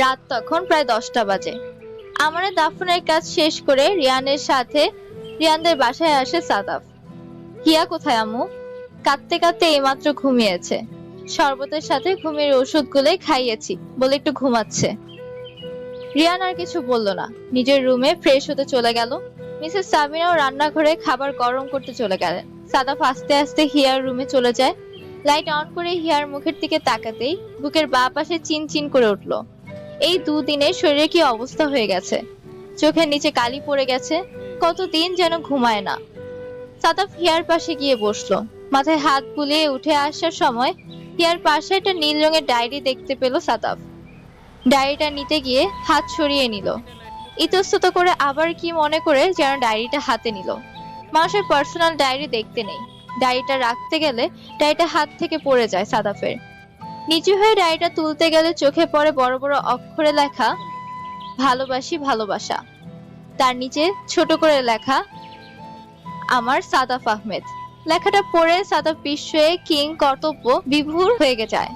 রাত তখন প্রায় 10টা বাজে। আমানের দাফনের কাজ শেষ করে রিয়ানের সাথে রিয়ানদের বাসায় আসে সাদাফ। হিয়া কোথায় আম্মু? কাঁদতে কাঁদতে এইমাত্র ঘুমিয়েছে। শরবতের সাথে ঘুমের ওষুধ গুলে খাইয়েছি বলে একটু ঘুমাচ্ছে। রিয়ান আর কিছু বলল না, নিজের রুমে ফ্রেশ হতে চলে গেল। মিসেস সাবিনাও রান্নাঘরে খাবার গরম করতে চলে গেলেন। সাদাফ আস্তে আস্তে হিয়ার রুমে চলে যায়। লাইট অন করে হিয়ার মুখের দিকে তাকাতেই বুকের বাঁ পাশে চিন চিন করে উঠলো। এই দুদিনে শরীরে কি অবস্থা হয়ে গেছে! চোখের নিচে কালি পড়ে গেছে। কতদিন যেন ঘুমায় না। সাদাফ হিয়ার পাশে গিয়ে বসলো। মাথায় হাত বুলিয়ে উঠে আসার সময় হিয়ার পাশে একটা নীল রঙের ডায়েরি দেখতে পেল সাদাফ। ডায়েরিটা নিতে গিয়ে হাত সরিয়ে নিল। ইতস্তত করে আবার কি মনে করে যেন ডায়েরিটা হাতে নিল। মানুষের পার্সোনাল ডায়েরি দেখতে নেই। ডায়েরিটা রাখতে গেলে ডায়েরিটা হাত থেকে পড়ে যায় সাদাফের। নিচু হয়ে ডায়েরিটা তুলতে গেলে চোখে পড়ে বড় বড় অক্ষরে লেখা ভালোবাসি ভালোবাসা। তার নিচে ছোট করে লেখা আমার সাদাফ আহমেদ। লেখাটা পড়ে সাদাফ বিস্ময়ে কিং কর্তব্য বিভোর হয়ে যায়।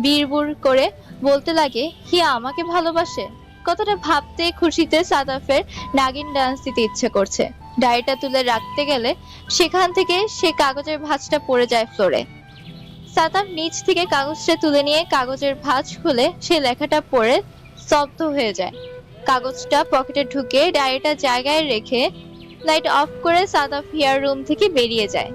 বিড়বুর করে বলতে লাগে, হিয়া আমাকে ভালোবাসে! কতটা ভাবতে খুশিতে সাদাফের নাগিন ডান্স দিতে ইচ্ছে করছে। ডায়েরিটা তুলে রাখতে গেলে সেখান থেকে সে কাগজের ভাঁজটা পড়ে যায় ফ্লোরে। সাদাফ নিচ থেকে কাগজটা তুলে নিয়ে কাগজের ভাঁজ খুলে সে লেখাটা পড়ে স্তব্ধ হয়ে যায়। কাগজটা পকেটে ঢুকে ডায়েরিটা জায়গায় রেখে লাইট অফ করে সাদাফ হিয়ার রুম থেকে বেরিয়ে যায়।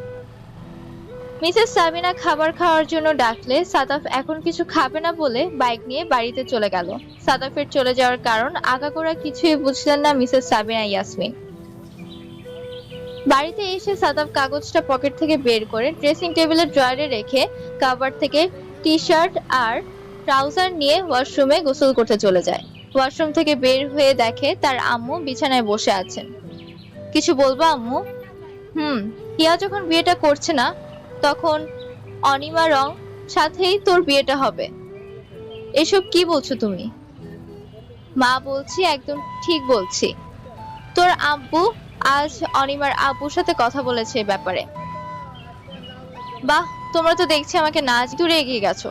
মিসেস সাবিনা খাবার খাওয়ার জন্য ডাকলে সাদাফ এখন কিছু খাবে না বলে বাইক নিয়ে বাড়িতে চলে গেল। সাদাফের চলে যাওয়ার কারণ আগাগোড়া কিছুই বুঝলেন না মিসেস সাবিনা ইয়াসমিন। বাড়িতে এসে সাদাফ কাগজটা পকেট থেকে বের করে ড্রেসিং টেবিলের ড্রয়ারে রেখে কাভার থেকে টি শার্ট আর ট্রাউজার নিয়ে ওয়াশরুমে গোসল করতে চলে যায়। ওয়াশরুম থেকে বের হয়ে দেখে তার আম্মু বিছানায় বসে আছেন। কিছু বলবো আম্মু? হিয়া যখন বিয়েটা করছে না তখন অনিমা রং সাথেই তোর বিয়েটা হবে। এসব কি বলছো তুমি? মা বলছি একদম ঠিক বলছি। তোর আব্বু আজ অনিমার আব্বুর সাথে কথা বলেছে এ ব্যাপারে। বাহ, তোমরা তো দেখছি আমাকে না দূরে এগিয়ে গেছো।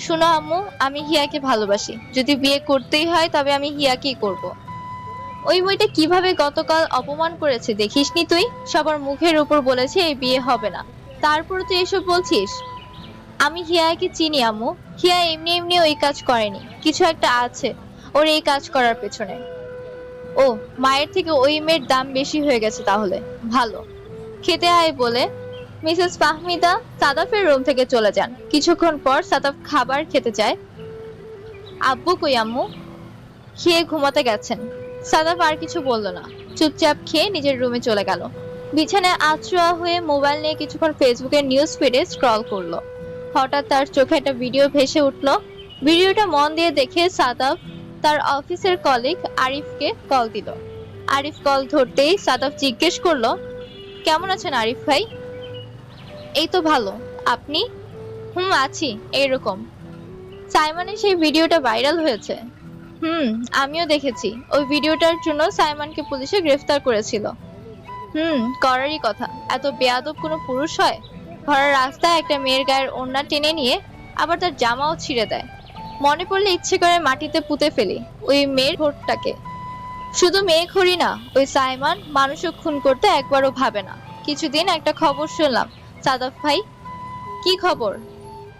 শোনো আম্মু, আমি হিয়াকে ভালোবাসি। যদি বিয়ে করতেই হয় তবে আমি হিয়াকেই করব। ওই মেয়েটা কিভাবে গতকাল অপমান করেছে দেখিসনি তুই? সবার মুখের উপর বলেছে এই বিয়ে হবে না, তারপর তুই এসব বলছিস? আমি হিয়াকে চিনি আম্মু। হিয়া এমনি এমনি ওই কাজ করেনি, কিছু একটা আছে ওর এই কাজ করার পেছনে। ও, মায়ের থেকে ওই মেয়ের দাম বেশি হয়ে গেছে তাহলে। ভালো, খেতে আয় বলে মিসেস ফাহমিদা সাদাফের রুম থেকে চলে যান। কিছুক্ষণ পর সাদাফ খাবার খেতে যায়। আব্বু কই আম্মু? খেয়ে ঘুমাতে গেছেন। সাদাফ আর কিছু বলল না, চুপচাপ খেয়ে নিজের রুমে চলে গেল। বিছানায় আছড়া হয়ে মোবাইল নিয়ে কিছুক্ষণ ফেসবুকের নিউজ ফিডে স্ক্রল করলো। হঠাৎ তার চোখে একটা ভিডিও ভেসে উঠলো। ভিডিওটা মন দিয়ে দেখে সাদাফ তার অফিসের কলিগ আরিফকে কল দিল। আরিফ কল ধরতেই সাদাফ জিজ্ঞেস করলো, কেমন আছেন আরিফ ভাই? এই তো ভালো, আপনি? আছি এইরকম। সাইমনের সেই ভিডিওটা ভাইরাল হয়েছে। আমিও দেখেছি। ওই ভিডিওটার জন্য সাইমনকে পুলিশে গ্রেফতার করেছিল। করারই কথা। এত বেয়াদব কোনো পুরুষ হয়? ভরা রাস্তায় একটা মেয়ের গায়ের ওড়না টেনে নিয়ে আবার তার জামাও ছিঁড়ে দেয়। মনে পড়লে ইচ্ছে করে মাটিতে পুঁতে ফেলি ওই মেয়ের ভোটটাকে। শুধু মেয়ে খড়ি না, ওই সাইমন মানুষও খুন করতে একবারও ভাবে না। কিছুদিন একটা খবর শুনলাম সাদাফ ভাই। কি খবর?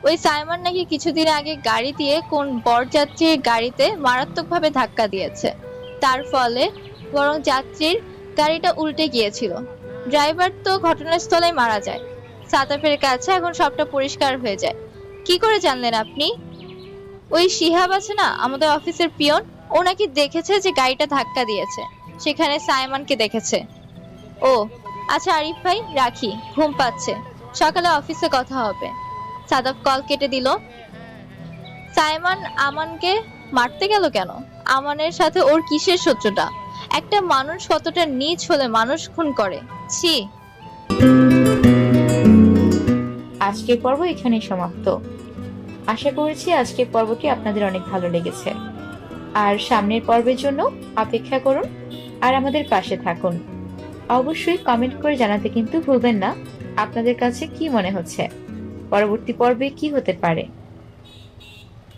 ওই সাইমন নাকি কিছুদিন আগে গাড়ি দিয়ে কোন বরযাত্রীর গাড়িতে মারাত্মকভাবে ধাক্কা দিয়েছে। তার ফলে বরং যাত্রীর গাড়িটা উল্টে গিয়েছিল। ড্রাইভার তো ঘটনাস্থলে মারা যায়। সাদাফের কাছে এখন সবটা পরিষ্কার হয়ে যায়। কি করে জানলেন আপনি? ওই শিহাব আছে না আমাদের অফিসের পিয়ন, ও নাকি দেখেছে যে গাড়িটা ধাক্কা দিয়েছে, সেখানে সাইমনকে দেখেছে। ও আচ্ছা আরিফ ভাই, রাখি, ঘুম পাচ্ছে, সকালে অফিসে কথা হবে। সাদাফ কল কেটে দিল। সাইমন আমানকে মারতে গেল কেন? আমানের সাথে ওর কিসের শত্রুতা? একটা মানুষ কতটা নীচ হলে মানুষ খুন করে? ছি। আজকের পর্ব এখানেই সমাপ্ত। আশা করছি আজকের পর্বটি আপনাদের অনেক ভালো লেগেছে। আর সামনের পর্বের জন্য অপেক্ষা করুন আর আমাদের পাশে থাকুন। অবশ্যই কমেন্ট করে জানাতে কিন্তু ভুলবেন না আপনাদের কাছে কি মনে হচ্ছে, পরবর্তী পর্বে কি হতে পারে।